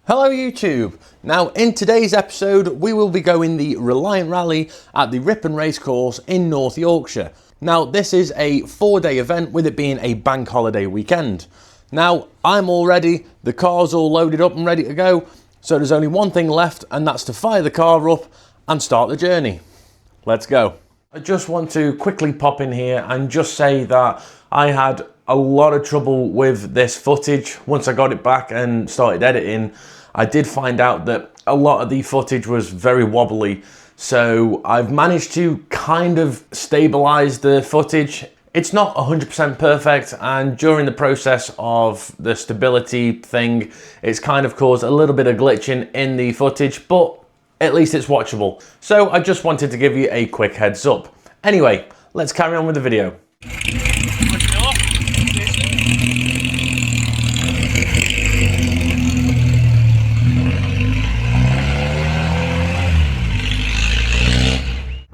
Hello YouTube! Now in today's episode we will be going the Reliant Rally at the Ripon Racecourse in North Yorkshire. Now this is a 4-day event with it being a bank holiday weekend. Now I'm all ready, the car's all loaded up and ready to go, so there's only one thing left and that's to fire the car up and start the journey. Let's go. I just want to quickly pop in here and just say that I had a lot of trouble with this footage. Once I got it back and started editing, I did find out that a lot of the footage was very wobbly. So I've managed to kind of stabilize the footage. It's not 100% perfect, and during the process of the stability thing, it's kind of caused a little bit of glitching in the footage, but at least it's watchable. So I just wanted to give you a quick heads up. Anyway, let's carry on with the video.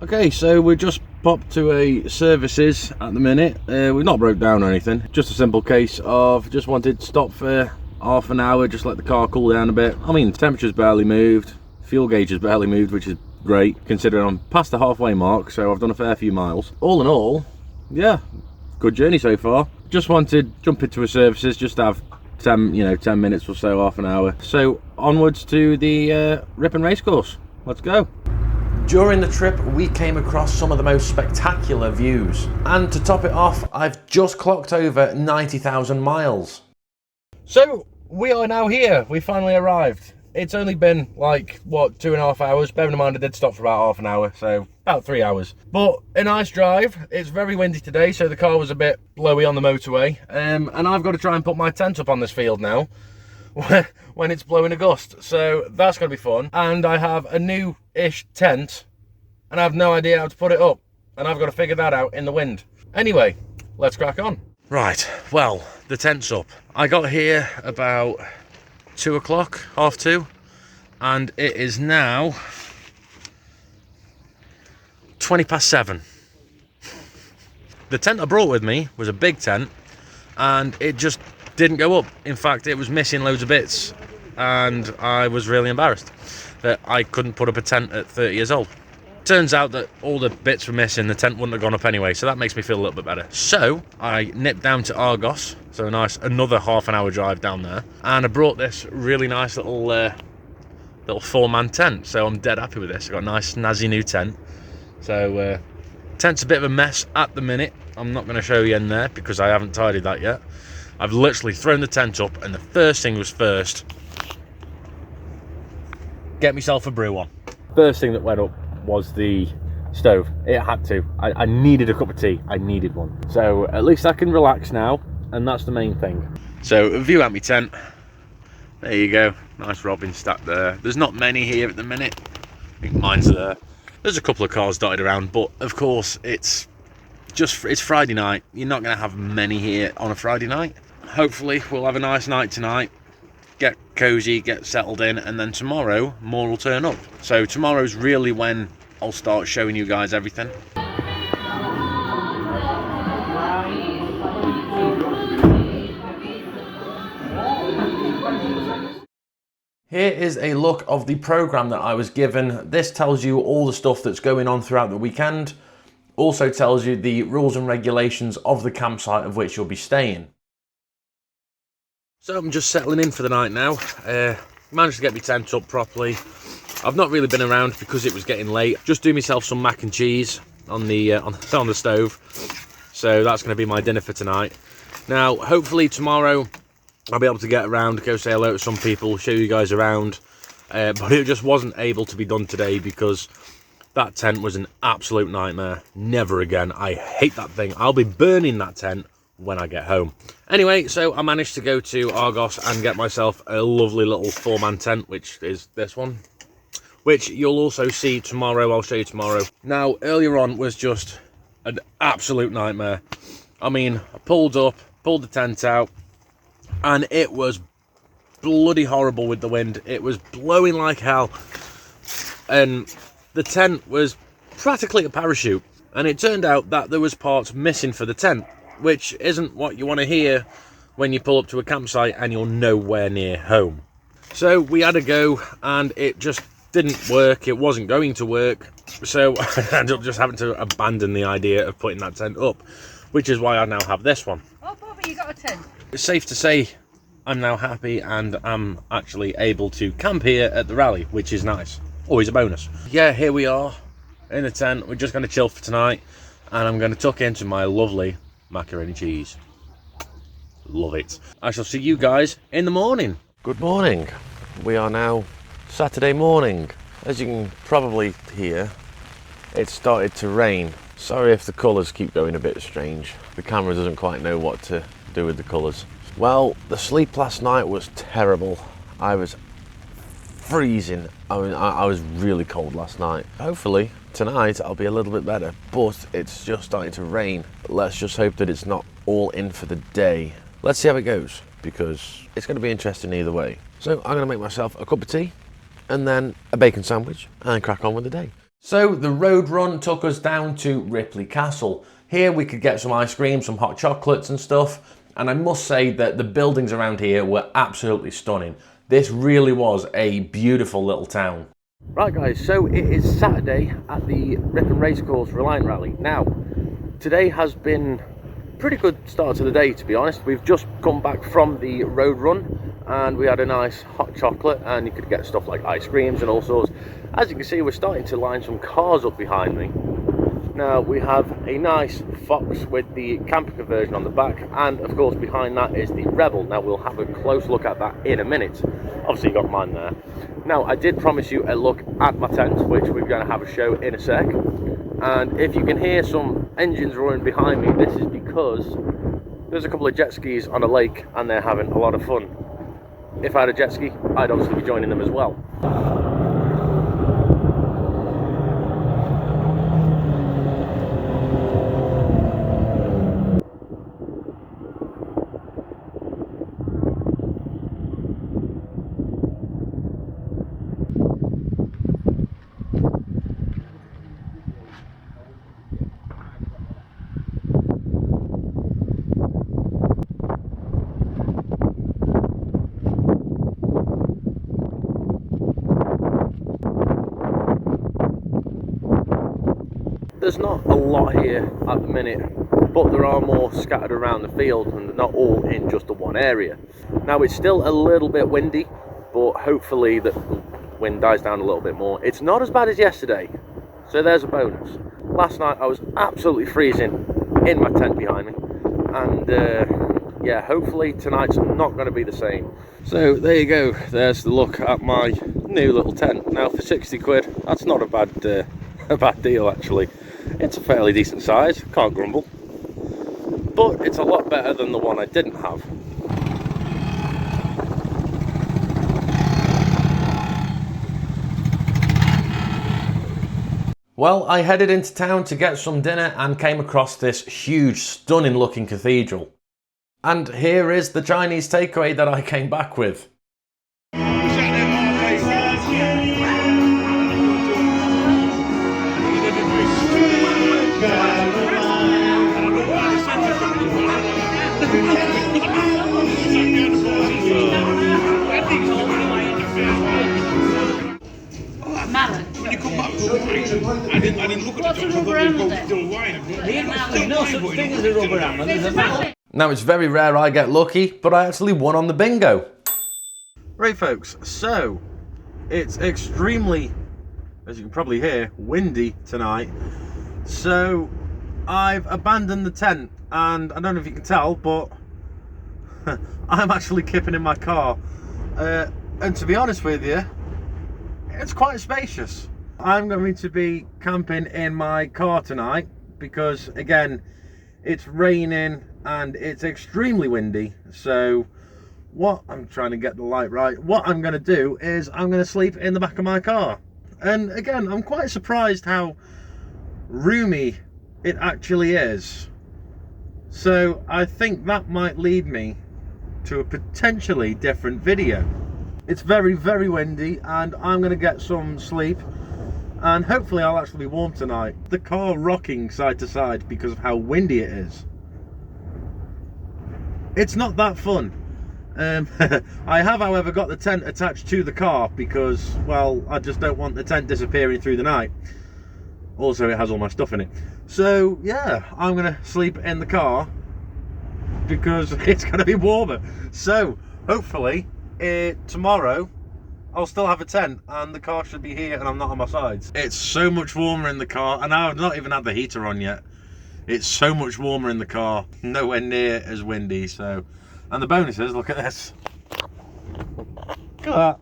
Okay, so we just popped to a services at the minute. We've not broke down or anything, just a simple case of just wanted to stop for half an hour, just let the car cool down a bit. I mean, the temperature's barely moved, fuel gauge has barely moved, which is great considering I'm past the halfway mark, so I've done a fair few miles. All in all, yeah, good journey so far. Just wanted to jump into a services, just have 10 minutes or so, half an hour. So onwards to the Ripon Racecourse. Let's go. During the trip, we came across some of the most spectacular views. And to top it off, I've just clocked over 90,000 miles. So, we are now here. We finally arrived. It's only been like, what, 2.5 hours? Bearing in mind I did stop for about half an hour, so about 3 hours. But a nice drive. It's very windy today, so the car was a bit blowy on the motorway. And I've got to try and put my tent up on this field now when it's blowing a gust. So that's going to be fun. And I have a new-ish tent, and I have no idea how to put it up. And I've got to figure that out in the wind. Anyway, let's crack on. Right, well, the tent's up. I got here about 2 o'clock, half 2, and it is now 20 past 7. The tent I brought with me was a big tent, and it just didn't go up. In fact, it was missing loads of bits, and I was really embarrassed that I couldn't put up a tent at 30 years old. Turns out that all the bits were missing, the tent wouldn't have gone up anyway, so that makes me feel a little bit better. So I nipped down to Argos, so another half an hour drive down there, and I brought this really nice little 4-man tent. So I'm dead happy with this. I've got a nice snazzy new tent. So tent's a bit of a mess at the minute. I'm not going to show you in there because I haven't tidied that yet. I've literally thrown the tent up, and the first thing was first, get myself a brew on. First thing that went up was the stove. It had to. I needed a cup of tea. I needed one. So at least I can relax now, and that's the main thing. So a view at my tent. There you go. Nice robin stack there. There's not many here at the minute. I think mine's there. There's a couple of cars dotted around, but of course it's Friday night. You're not going to have many here on a Friday night. Hopefully we'll have a nice night tonight, get cozy, get settled in, and then tomorrow more will turn up. So tomorrow's really when I'll start showing you guys everything. Here is a look of the program that I was given. This tells you all the stuff that's going on throughout the weekend. Also tells you the rules and regulations of the campsite of which you'll be staying. So I'm just settling in for the night now. Managed to get my tent up properly. I've not really been around because it was getting late. Just do myself some mac and cheese on the stove. So that's going to be my dinner for tonight. Now, hopefully tomorrow I'll be able to get around, go say hello to some people, show you guys around. But it just wasn't able to be done today because that tent was an absolute nightmare. Never again. I hate that thing. I'll be burning that tent when I get home. Anyway, so I managed to go to Argos and get myself a lovely little 4-man tent, which is this one, which you'll also see tomorrow. I'll show you tomorrow. Now, earlier on was just an absolute nightmare. I mean, I pulled up, pulled the tent out, and it was bloody horrible with the wind. It was blowing like hell, and the tent was practically a parachute, and it turned out that there was parts missing for the tent, which isn't what you want to hear when you pull up to a campsite and you're nowhere near home. So we had a go and it just didn't work. It wasn't going to work. So I ended up just having to abandon the idea of putting that tent up, which is why I now have this one. Oh, Bobby, you got a tent. It's safe to say I'm now happy and I'm actually able to camp here at the rally, which is nice. Always a bonus. Yeah, here we are in the tent. We're just going to chill for tonight and I'm going to tuck into my lovely macaroni cheese. Love it. I shall see you guys in the morning. Good morning. We are now Saturday morning. As you can probably hear, it started to rain. Sorry if the colours keep going a bit strange. The camera doesn't quite know what to do with the colours. Well, the sleep last night was terrible. I was freezing. I was really cold last night. Hopefully tonight I'll be a little bit better, but it's just starting to rain. Let's just hope that it's not all in for the day. Let's see how it goes, because it's going to be interesting either way. So I'm going to make myself a cup of tea and then a bacon sandwich and crack on with the day. So the road run took us down to Ripley Castle. Here we could get some ice cream, some hot chocolates and stuff. And I must say that the buildings around here were absolutely stunning. This really was a beautiful little town. Right guys, so it is Saturday at the Ripon Racecourse Reliant Rally. Now, today has been a pretty good start to the day, to be honest. We've just come back from the road run and we had a nice hot chocolate and you could get stuff like ice creams and all sorts. As you can see, we're starting to line some cars up behind me. Now we have a nice Fox with the camper conversion on the back, and of course behind that is the Rebel. Now we'll have a close look at that in a minute. Obviously you got mine there. Now I did promise you a look at my tent, which we're going to have a show in a sec. And if you can hear some engines roaring behind me, this is because there's a couple of jet skis on a lake and they're having a lot of fun. If I had a jet ski, I'd obviously be joining them as well. There's not a lot here at the minute, but there are more scattered around the field and they're not all in just the one area. Now it's still a little bit windy, but hopefully the wind dies down a little bit more. It's not as bad as yesterday, so there's a bonus. Last night I was absolutely freezing in my tent behind me, and yeah, hopefully tonight's not going to be the same. So there you go, there's the look at my new little tent. Now for 60 quid, that's not a bad deal actually. It's a fairly decent size, can't grumble, but it's a lot better than the one I didn't have. Well, I headed into town to get some dinner and came across this huge, stunning looking cathedral. And here is the Chinese takeaway that I came back with. When you come back with wine, I didn't look at the jobs, I thought they were still wine. No such thing as a rubber hammer, there's a man. Now it's very rare I get lucky, but I actually won on the bingo. Right folks, so it's extremely, as you can probably hear, windy tonight. So I've abandoned the tent and I don't know if you can tell, but I'm actually kipping in my car. And to be honest with you, it's quite spacious. I'm going to be camping in my car tonight because, again, it's raining and it's extremely windy. So what I'm trying to get the light right, what I'm going to do is I'm going to sleep in the back of my car. And again, I'm quite surprised how roomy it actually is. So I think that might lead me to a potentially different video. It's very, very windy and I'm going to get some sleep and hopefully I'll actually be warm tonight. The car rocking side to side because of how windy it is. It's not that fun. I have, however, got the tent attached to the car because, well, I just don't want the tent disappearing through the night. Also, it has all my stuff in it. So, yeah, I'm going to sleep in the car because it's going to be warmer. So, hopefully, tomorrow, I'll still have a tent and the car should be here and I'm not on my sides. It's so much warmer in the car, and I've not even had the heater on yet. It's so much warmer in the car, nowhere near as windy, so... And the bonus is, look at this. Look at that.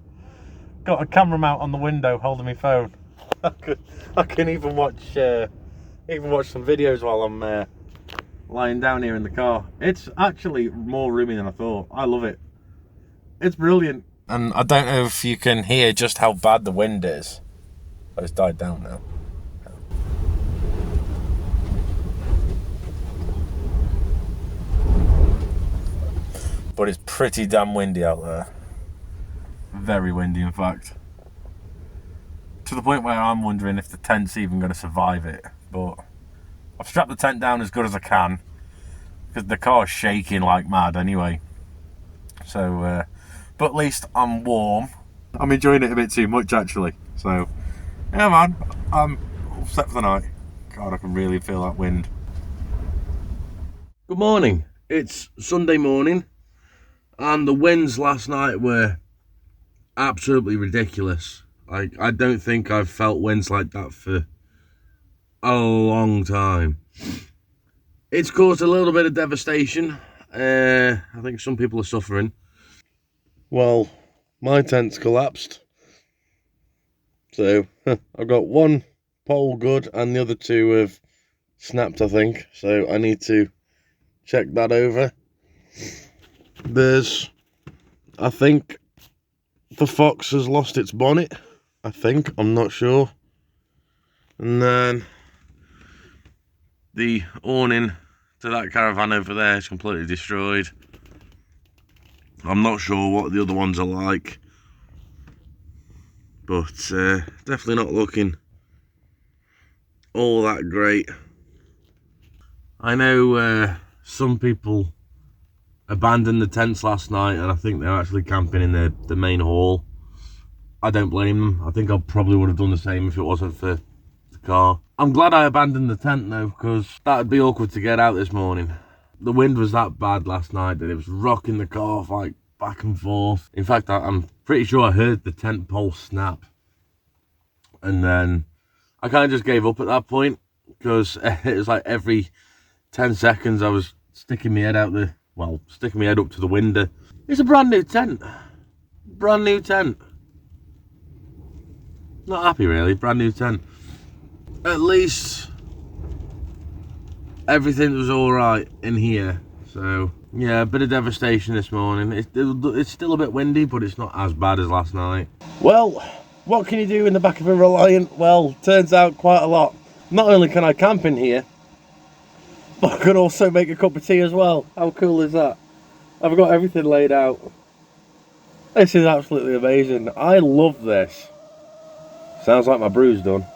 Got a camera mount on the window holding my phone. I can even watch some videos while I'm lying down here in the car. It's actually more roomy than I thought. I love it. It's brilliant. And I don't know if you can hear just how bad the wind is. Oh, it's died down now. But it's pretty damn windy out there. Very windy, in fact. To the point where I'm wondering if the tent's even going to survive it. But I've strapped the tent down as good as I can, because the car's shaking like mad anyway. So, but at least I'm warm. I'm enjoying it a bit too much, actually. So, yeah, man, I'm all set for the night. God, I can really feel that wind. Good morning. It's Sunday morning. And the winds last night were absolutely ridiculous. I don't think I've felt winds like that for a long time. It's caused a little bit of devastation. I think some people are suffering. Well, my tent's collapsed. So, I've got one pole good and the other two have snapped, I think. So, I need to check that over. There's, I think, the Fox has lost its bonnet. I think, I'm not sure. And then the awning to that caravan over there is completely destroyed. I'm not sure what the other ones are like, but definitely not looking all that great. I know some people abandoned the tents last night, and I think they're actually camping in the main hall. I don't blame them. I think I probably would have done the same if it wasn't for the car. I'm glad I abandoned the tent though, because that would be awkward to get out this morning. The wind was that bad last night that it was rocking the car like back and forth. In fact, I'm pretty sure I heard the tent pole snap, and then I kind of just gave up at that point, because it was like every 10 seconds I was sticking my head out the, well, sticking my head up to the window. It's a brand new tent. Brand new tent. Not happy really, brand new tent. At least everything was alright in here. So, yeah, a bit of devastation this morning. It's still a bit windy, but it's not as bad as last night. Well, what can you do in the back of a Reliant? Well, turns out quite a lot. Not only can I camp in here, but I can also make a cup of tea as well. How cool is that? I've got everything laid out. This is absolutely amazing. I love this. Sounds like my brew's done.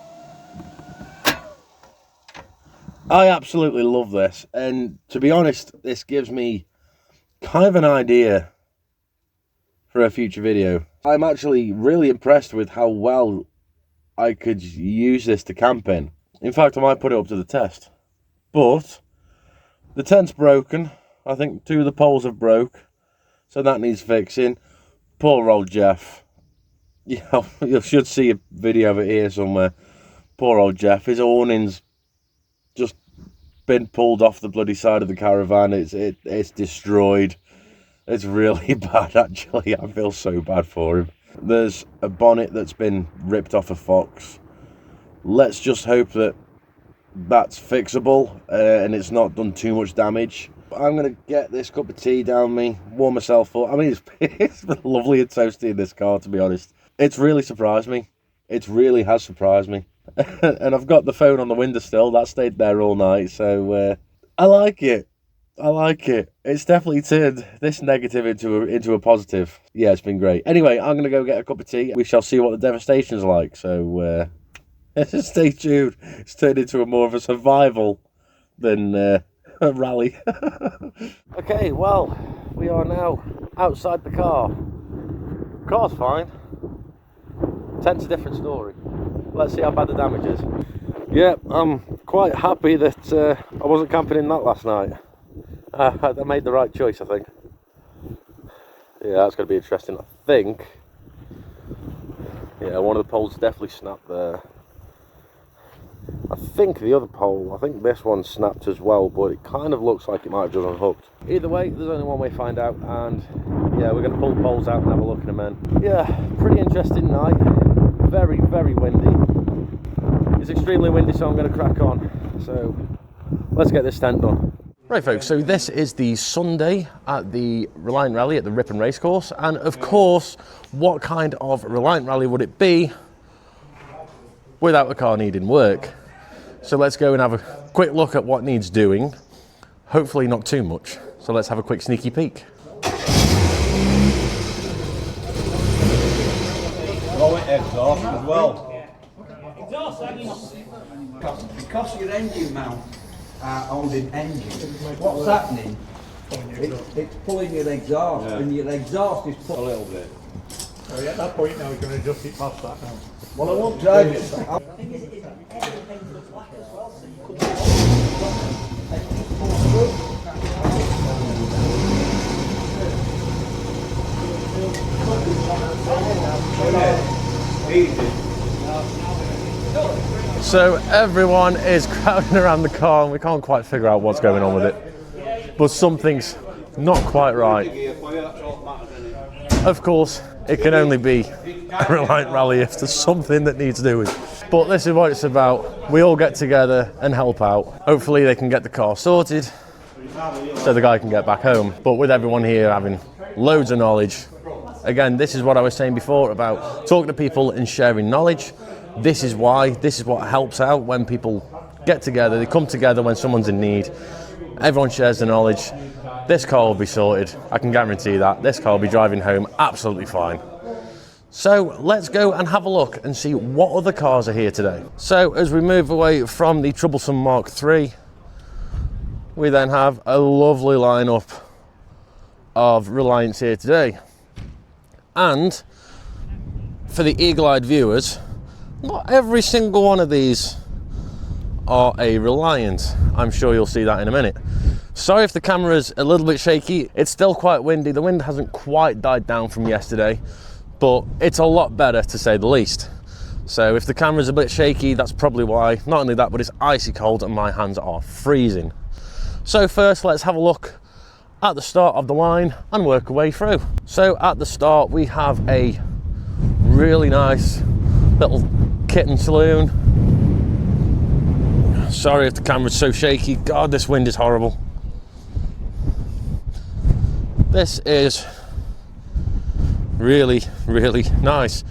I absolutely love this. And to be honest, this gives me kind of an idea for a future video. I'm actually really impressed with how well I could use this to camp in. In fact, I might put it up to the test. But the tent's broken. I think 2 of the poles have broke, so that needs fixing. Poor old Jeff. Yeah, you should see a video of it here somewhere. Poor old Jeff. His awning's just been pulled off the bloody side of the caravan. It's destroyed. It's really bad, actually. I feel so bad for him. There's a bonnet that's been ripped off a Fox. Let's just hope that that's fixable and it's not done too much damage. I'm going to get this cup of tea down me, warm myself up. I mean, it's lovely and toasty in this car, to be honest. It's really surprised me. It really has surprised me. And I've got the phone on the window still. That stayed there all night, so I like it. I like it. It's definitely turned this negative into a positive. Yeah, it's been great. Anyway, I'm going to go get a cup of tea. We shall see what the devastation's like, so stay tuned. It's turned into more of a survival than a rally. Okay, well, we are now outside the car. Car's fine. Tent's a different story. Let's see how bad the damage is. Yeah, I'm quite happy that I wasn't camping in that last night. I made the right choice, I think. Yeah, that's going to be interesting. I think, yeah, one of the poles definitely snapped there. I think the other pole, I think this one snapped as well, but it kind of looks like it might have just unhooked. Either way, there's only one way to find out, and yeah, we're going to pull the poles out and have a look in a minute. Yeah, pretty interesting night. Very, very windy. It's extremely windy, so I'm going to crack on. So let's get this tent done. Right folks, so this is the Sunday at the Reliant Rally at the Ripon Racecourse, and of course, what kind of Reliant Rally would it be without the car needing work? So let's go and have a quick look at what needs doing. Hopefully not too much. So let's have a quick sneaky peek. Oh, it exhaust as well. Exhaust hanging off. Because your engine mount are holding engine, what's happening? It's pulling your exhaust, and your exhaust is pulling a little bit. Oh, yeah, at that point now we can adjust it past that now. Well, I won't drive it. So everyone is crowding around the car and we can't quite figure out what's going on with it. But something's not quite right. Of course, it can only be a Reliant Rally if there's something that needs doing. But this is what it's about. We all get together and help out. Hopefully they can get the car sorted so the guy can get back home. But with everyone here having loads of knowledge, again, this is what I was saying before about talking to people and sharing knowledge. This is why, this is what helps out when people get together. They come together when someone's in need. Everyone shares the knowledge. This car will be sorted. I can guarantee that. This car will be driving home absolutely fine. So let's go and have a look and see what other cars are here today. So as we move away from the troublesome Mark III, we then have a lovely lineup of Reliants here today. And for the eagle-eyed viewers, not every single one of these are a Reliant. I'm sure you'll see that in a minute. Sorry if the camera's a little bit shaky. It's still quite windy. The wind hasn't quite died down from yesterday, but it's a lot better to say the least. So if the camera's a bit shaky, that's probably why. Not only that, but it's icy cold and my hands are freezing. So first, let's have a look at the start of the line and work our way through. So at the start, we have a really nice little kitten saloon. Sorry if the camera's so shaky. God, this wind is horrible. This is really, really nice.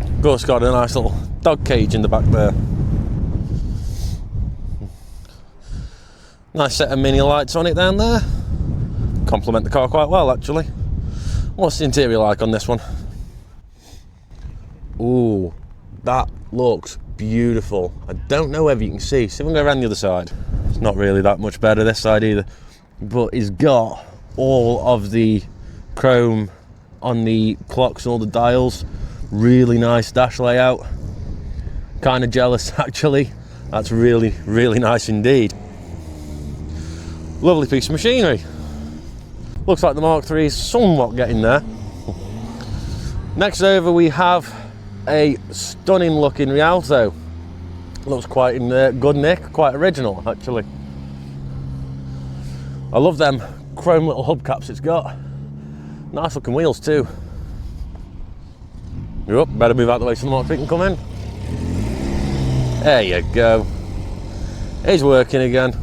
Of course, got a nice little dog cage in the back there. Nice set of mini lights on it down there. Complement the car quite well, actually. What's the interior like on this one? Ooh, that looks beautiful. I don't know whether you can see. See if we can go around the other side. It's not really that much better this side either. But it's got all of the chrome on the clocks and all the dials. Really nice dash layout. Kind of jealous, actually. That's really, really nice indeed. Lovely piece of machinery. Looks like the Mark III is somewhat getting there. Next over we have a stunning looking Rialto. Looks quite in good nick, quite original actually. I love them chrome little hubcaps it's got. Nice looking wheels too. You're up, better move out the way so the Mark III can come in. There you go. He's working again.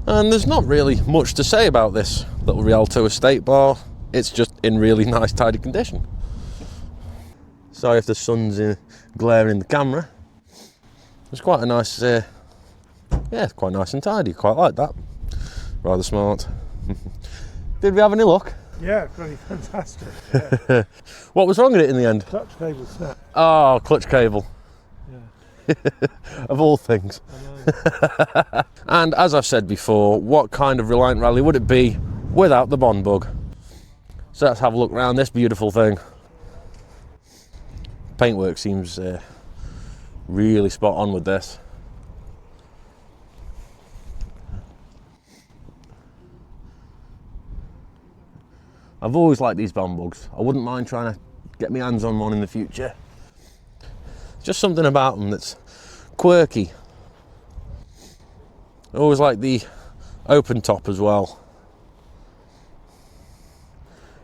And there's not really much to say about this little Rialto estate bar. It's just in really nice, tidy condition. Sorry if the sun's glaring in the camera. It's quite a nice, yeah, it's quite nice and tidy. Quite like that. Rather smart. Did we have any luck? Yeah, pretty fantastic. Yeah. What was wrong with it in the end? Clutch cable snap. Oh, clutch cable. Yeah. Of all things. And as I've said before, what kind of Reliant Rally would it be without the bond bug. So let's have a look around this beautiful thing. Paintwork seems really spot on with this. I've always liked these bond bugs. I wouldn't mind trying to get my hands on one in the future. Just something about them that's quirky. I always like the open top as well.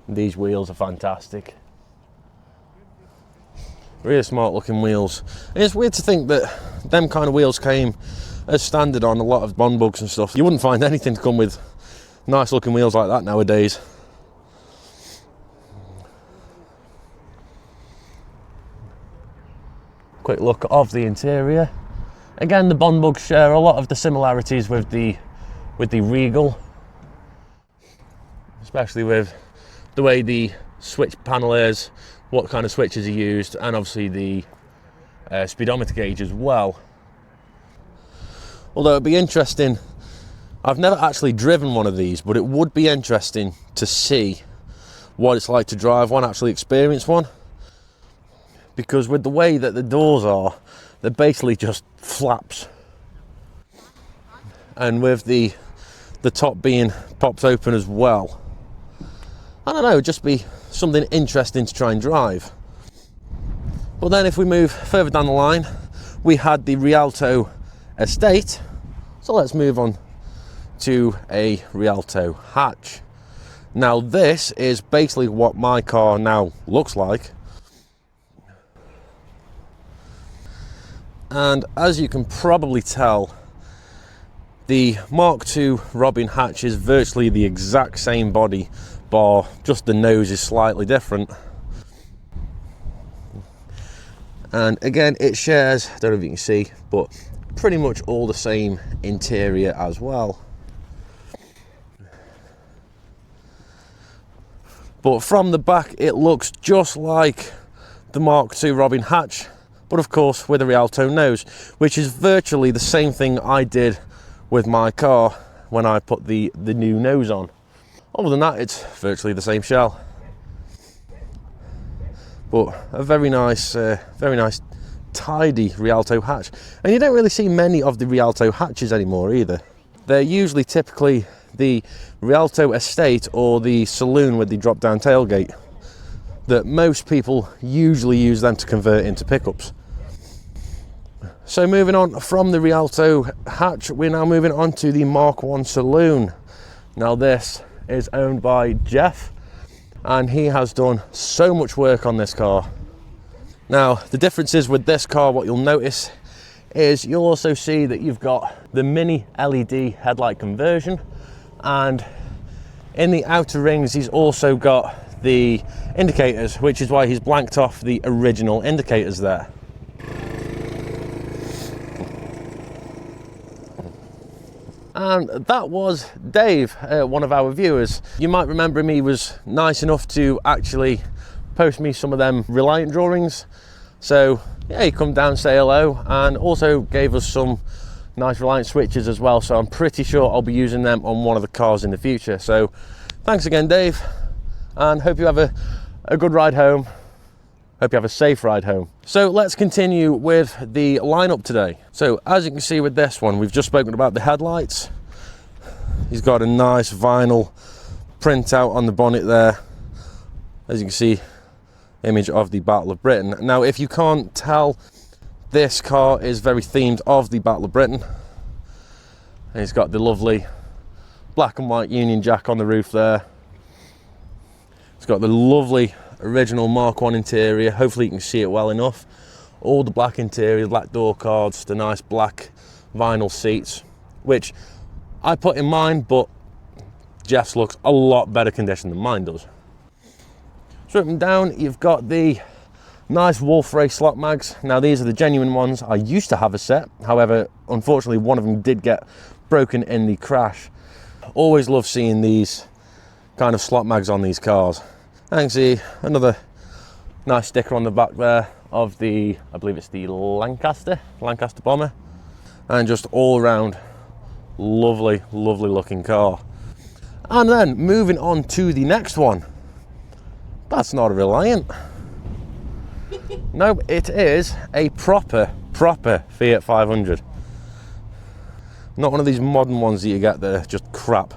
These wheels are fantastic. Really smart looking wheels. And it's weird to think that them kind of wheels came as standard on a lot of bond bugs and stuff. You wouldn't find anything to come with nice looking wheels like that nowadays. Quick look of the interior. Again, the bond bugs share a lot of the similarities with the Regal, especially with the way the switch panel is, what kind of switches are used, and obviously the speedometer gauge as well. Although it'd be interesting, I've never actually driven one of these, but it would be interesting to see what it's like to drive one, actually experience one. Because with the way that the doors are, they're basically just flaps. And with the top being popped open as well, I don't know, it'd just be something interesting to try and drive. But then if we move further down the line, we had the Rialto Estate. So let's move on to a Rialto hatch. Now this is basically what my car now looks like. And as you can probably tell, the Mark II Robin hatch is virtually the exact same body, bar just the nose is slightly different. And again, it shares, I don't know if you can see, but pretty much all the same interior as well. But from the back, it looks just like the Mark II Robin hatch, but of course with a Rialto nose, which is virtually the same thing I did with my car when I put the new nose on. Other than that, it's virtually the same shell. But a very nice tidy Rialto hatch. And you don't really see many of the Rialto hatches anymore either. They're usually typically the Rialto Estate or the saloon with the drop down tailgate, that most people usually use them to convert into pickups. So moving on from the Rialto hatch, we're now moving on to the Mark I saloon. Now this is owned by Jeff, and he has done so much work on this car. Now the differences with this car, what you'll notice is you'll also see that you've got the mini LED headlight conversion, and in the outer rings he's also got the indicators, which is why he's blanked off the original indicators there. And that was Dave, one of our viewers. You might remember him, he was nice enough to actually post me some of them Reliant drawings. So yeah, he come down, say hello, and also gave us some nice Reliant switches as well. So I'm pretty sure I'll be using them on one of the cars in the future. So thanks again, Dave, and hope you have a good ride home. Hope you have a safe ride home. So let's continue with the lineup today. So as you can see with this one, we've just spoken about the headlights. He's got a nice vinyl printout on the bonnet there. As you can see, image of the Battle of Britain. Now, if you can't tell, this car is very themed of the Battle of Britain. And he's got the lovely black and white Union Jack on the roof there. It's got the lovely original Mark I interior. Hopefully you can see it well enough. All the black interior, black door cards, the nice black vinyl seats, which I put in mine, but Jeff's looks a lot better condition than mine does. Stripping down, you've got the nice Wolf Ray slot mags. Now these are the genuine ones. I used to have a set, however, unfortunately one of them did get broken in the crash. Always love seeing these kind of slot mags on these cars. And you can see another nice sticker on the back there of the, I believe it's the Lancaster bomber. And just all around lovely looking car. And then moving on to the next one. That's not a Reliant. No, it is a proper Fiat 500. Not one of these modern ones that you get that are just crap.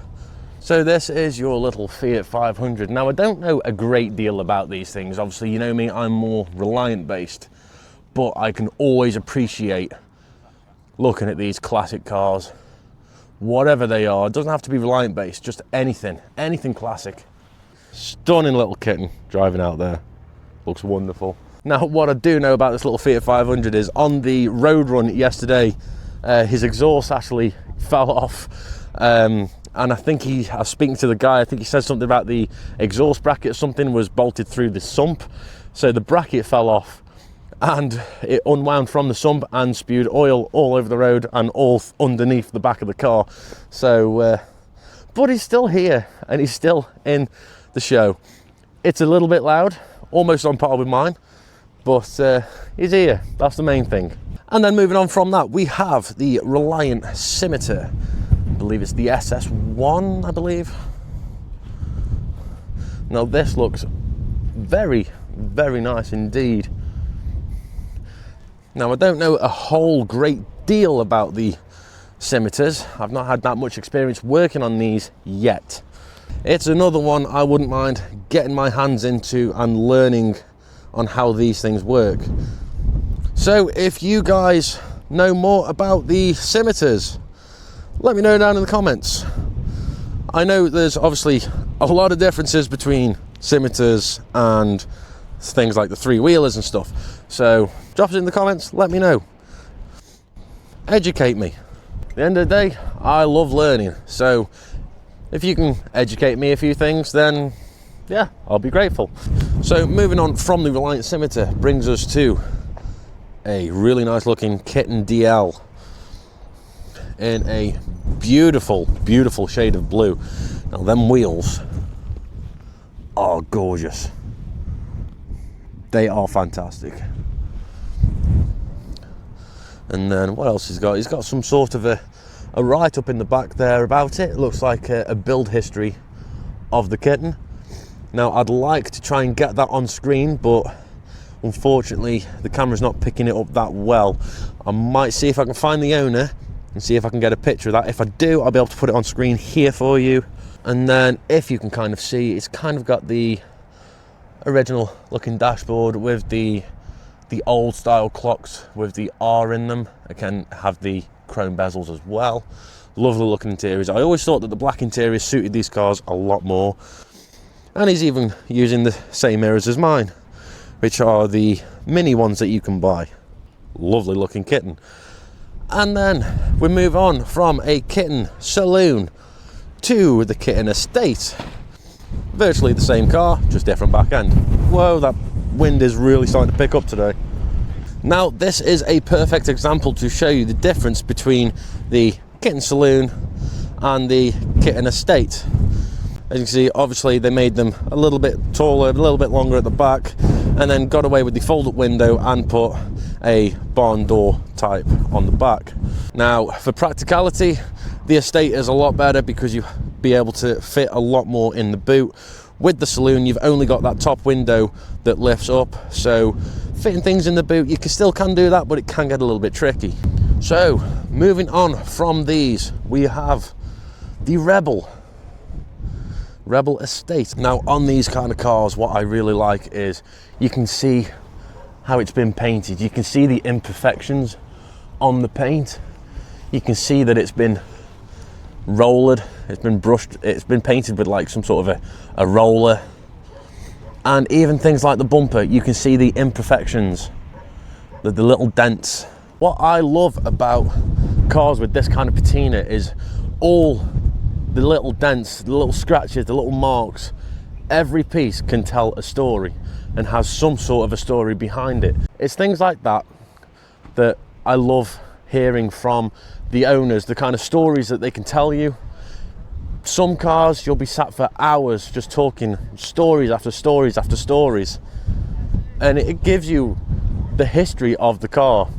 So this is your little Fiat 500. Now, I don't know a great deal about these things. Obviously, you know me, I'm more Reliant based, but I can always appreciate looking at these classic cars, whatever they are. It doesn't have to be Reliant based, just anything classic. Stunning little kitten driving out there. Looks wonderful. Now, what I do know about this little Fiat 500 is on the road run yesterday, his exhaust actually fell off. And I think I was speaking to the guy, I think he said something about the exhaust bracket or something was bolted through the sump. So the bracket fell off and it unwound from the sump and spewed oil all over the road and all underneath the back of the car. So, but he's still here and he's still in the show. It's a little bit loud, almost on par with mine, but he's here, that's the main thing. And then moving on from that, we have the Reliant Scimitar. I believe it's the SS1, I believe. Now this looks very nice indeed. Now I don't know a whole great deal about the Scimitars. I've not had that much experience working on these yet. It's another one I wouldn't mind getting my hands into and learning on how these things work. So if you guys know more about the Scimitars, let me know down in the comments. I know there's obviously a lot of differences between Scimitars and things like the three-wheelers and stuff. So drop it in the comments, let me know. Educate me. At the end of the day, I love learning. So if you can educate me a few things, then yeah, I'll be grateful. So moving on from the Reliant Scimitar brings us to a really nice looking Kitten DL in a beautiful shade of blue. Now them wheels are gorgeous. They are fantastic. And then what else he's got? He's got some sort of a write-up in the back there about it. It looks like a build history of the kitten. Now I'd like to try and get that on screen, but unfortunately the camera's not picking it up that well. I might see if I can find the owner and see if I can get a picture of that. If I do, I'll be able to put it on screen here for you. And then if you can kind of see, it's kind of got the original looking dashboard with the old style clocks with the R in them. I can have the chrome bezels as well. Lovely looking interiors. I always thought that the black interiors suited these cars a lot more. And he's even using the same mirrors as mine, which are the mini ones that you can buy. Lovely looking kitten. And then we move on from a kitten saloon to the kitten estate. Virtually the same car, just different back end. Whoa, that wind is really starting to pick up today. Now this is a perfect example to show you the difference between the kitten saloon and the kitten estate. As you can see, obviously they made them a little bit taller, a little bit longer at the back, and then got away with the fold-up window and put a barn door type on the back. Now, for practicality, the estate is a lot better because you be able to fit a lot more in the boot. With the saloon, you've only got that top window that lifts up, so fitting things in the boot, you still can do that, but it can get a little bit tricky. So, moving on from these, we have the Rebel Estate. Now, on these kind of cars, what I really like is you can see how it's been painted. You can see the imperfections on the paint. You can see that it's been rollered, it's been brushed, it's been painted with like some sort of a roller. And even things like the bumper, you can see the imperfections, the little dents. What I love about cars with this kind of patina is all the little dents, the little scratches, the little marks. Every piece can tell a story and has some sort of a story behind it. It's things like that that I love hearing from the owners, the kind of stories that they can tell you. Some cars you'll be sat for hours just talking stories after stories after stories, and it gives you the history of the car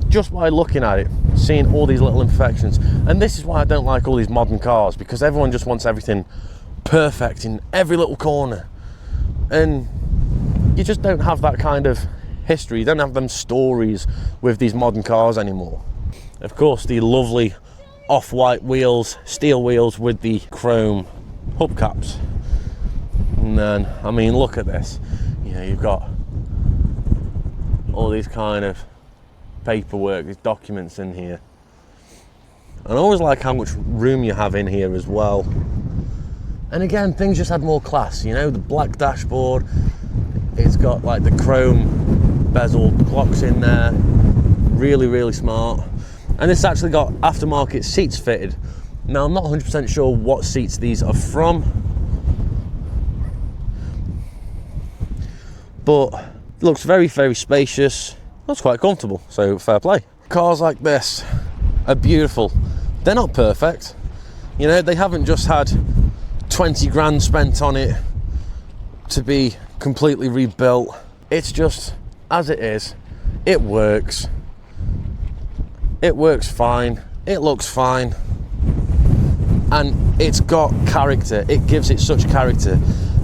just by looking at it. seeing all these little imperfections. And this is why I don't like all these modern cars, because everyone just wants everything perfect in every little corner. And you just don't have that kind of history. You don't have them stories with these modern cars anymore. Of course, the lovely off-white wheels, steel wheels with the chrome hubcaps. And then, I mean, look at this. You know, you've got all these kind of paperwork, these documents in here. And I always like how much room you have in here as well. And again, things just had more class, you know, the black dashboard, it's got like the chrome bezeled clocks in there, really, really smart. And this actually got aftermarket seats fitted. Now, I'm not 100% sure what seats these are from, but it looks very, very spacious. Looks quite comfortable, so fair play. Cars like this are beautiful. They're not perfect. You know, they haven't just had 20 grand spent on it to be completely rebuilt. It's just as it is. It works. It works fine. It looks fine. And it's got character. It gives it such character.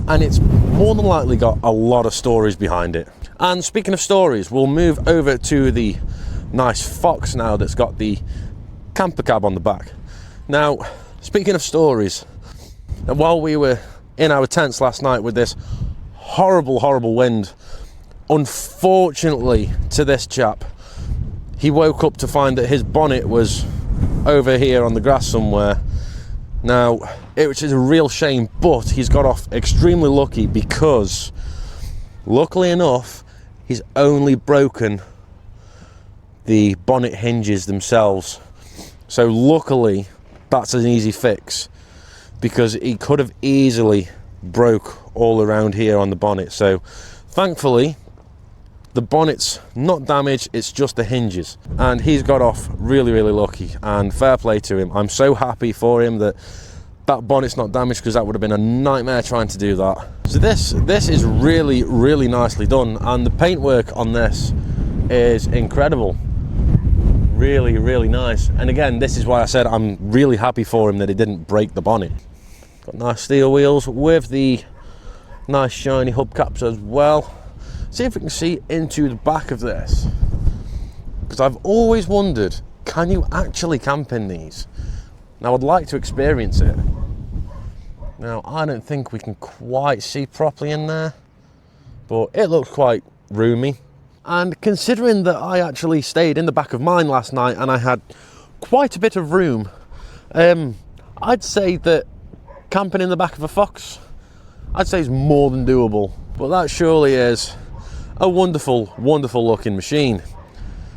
And it's more than likely got a lot of stories behind it. And speaking of stories, we'll move over to the nice Fox now that's got the camper cab on the back. Now, speaking of stories, while we were in our tents last night with this horrible, horrible wind, unfortunately to this chap, he woke up to find that his bonnet was over here on the grass somewhere. Now, which is a real shame, but he's got off extremely lucky because, luckily enough, he's only broken the bonnet hinges themselves. So luckily, that's an easy fix, because he could have easily broke all around here on the bonnet. So thankfully, the bonnet's not damaged, it's just the hinges. And he's got off really, really lucky, and fair play to him. I'm so happy for him that that bonnet's not damaged, because that would have been a nightmare trying to do that. So this is really, really nicely done, and the paintwork on this is incredible. Really, really nice. And again, this is why I said I'm really happy for him that he didn't break the bonnet. Got nice steel wheels with the nice shiny hubcaps as well. See if we can see into the back of this, because I've always wondered, can you actually camp in these? Now, I'd like to experience it. Now, I don't think we can quite see properly in there, but it looks quite roomy. And considering that I actually stayed in the back of mine last night and I had quite a bit of room, I'd say that camping in the back of a Fox, I'd say is more than doable. But that surely is a wonderful, wonderful looking machine.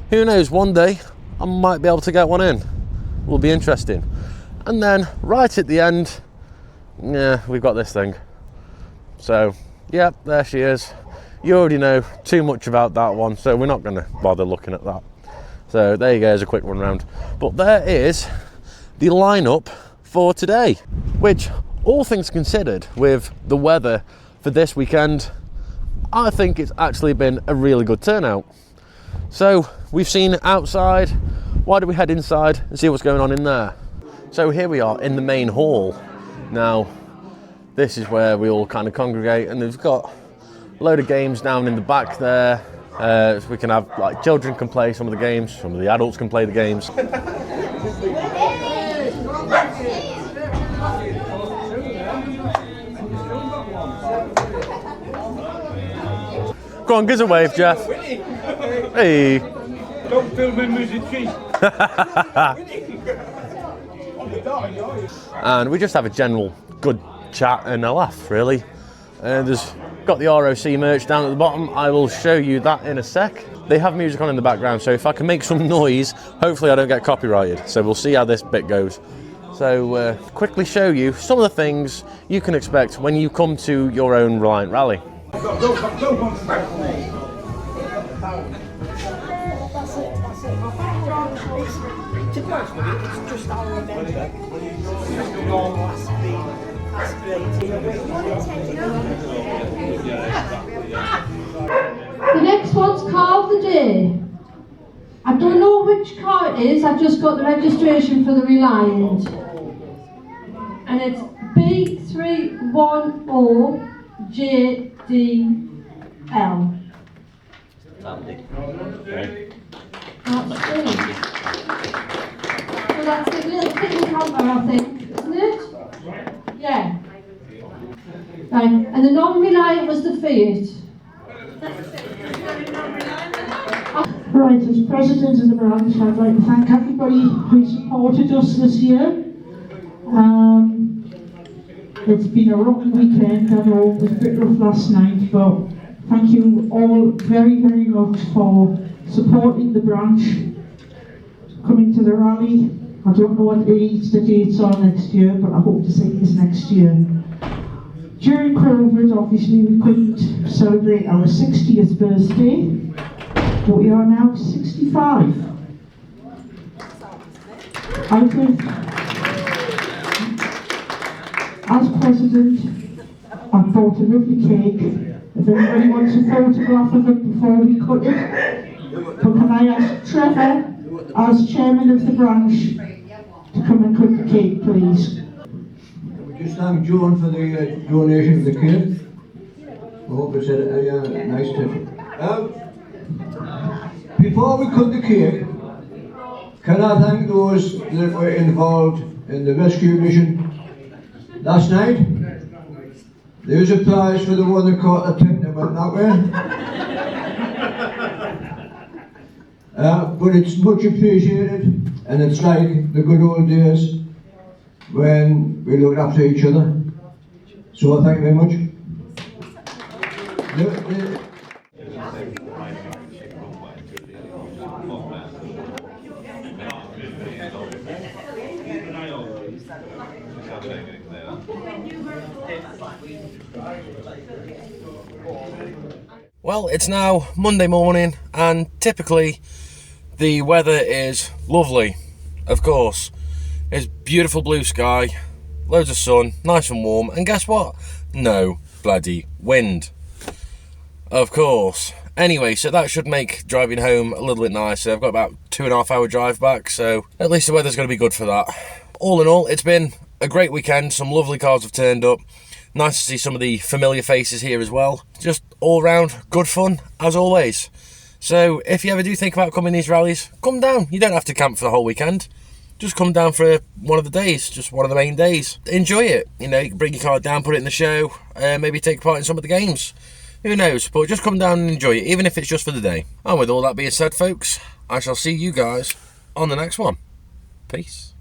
Who knows, one day I might be able to get one in. Will be interesting. And then right at the end, yeah, we've got this thing. So yeah, there she is. You already know too much about that one, so we're not going to bother looking at that. So there you go, as a quick run round. But there is the lineup for today, which, all things considered, with the weather for this weekend, I think it's actually been a really good turnout. So we've seen outside. Why don't we head inside and see what's going on in there? So here we are in the main hall. Now, this is where we all kind of congregate, and they've got a load of games down in the back there. So we can have, like, children can play some of the games, some of the adults can play the games. Go on, give us a wave, Jeff. Hey. Don't film him as a cheat. And we just have a general good chat and a laugh, really. And there's got the ROC merch down at the bottom. I will show you that in a sec. They have music on in the background, so if I can make some noise, hopefully I don't get copyrighted. So we'll see how this bit goes. So quickly show you some of the things you can expect when you come to your own Reliant rally. To be honest with you, it's just our event. The next one's car of the day. I don't know which which car it is, I've just got the registration for the Reliant. And it's B310JDL. That's it. So that's the little pink camper, I think, isn't it? Yeah. Right, and the non-Reliant was the Fiat. Right, as president of the branch, I'd like to thank everybody who supported us this year. It's been a rotten weekend. I know it was a bit rough last night, but thank you all very, very much for supporting the branch, coming to the rally. I don't know what the dates are next year, but I hope to see this next year. During COVID, obviously, we couldn't celebrate our 60th birthday, but we are now 65. I think, as president, I bought a lovely cake. If anybody wants a photograph of it before we cut it, but can I ask Trevor, as chairman of the branch, to come and cut the cake, please? Just thank John for the donation of the cake. I hope it's a nice touch. Before we cut the cake, can I thank those that were involved in the rescue mission last night? There's a prize for the one that caught the tent that went that way. But it's much appreciated, and it's like the good old days when we looked after each other. So thank you very much. Well, it's now Monday morning, and typically the weather is lovely, of course. It's beautiful blue sky, loads of sun, nice and warm, and guess what? No bloody wind. Of course. Anyway, so that should make driving home a little bit nicer. I've got about 2.5 hour drive back, so at least the weather's going to be good for that. All in all, it's been a great weekend. Some lovely cars have turned up. Nice to see some of the familiar faces here as well. Just all round good fun, as always. So if you ever do think about coming to these rallies, come down. You don't have to camp for the whole weekend. Just come down for one of the days, just one of the main days. Enjoy it. You know, you can bring your car down, put it in the show, maybe take part in some of the games. Who knows? But just come down and enjoy it, even if it's just for the day. And with all that being said, folks, I shall see you guys on the next one. Peace.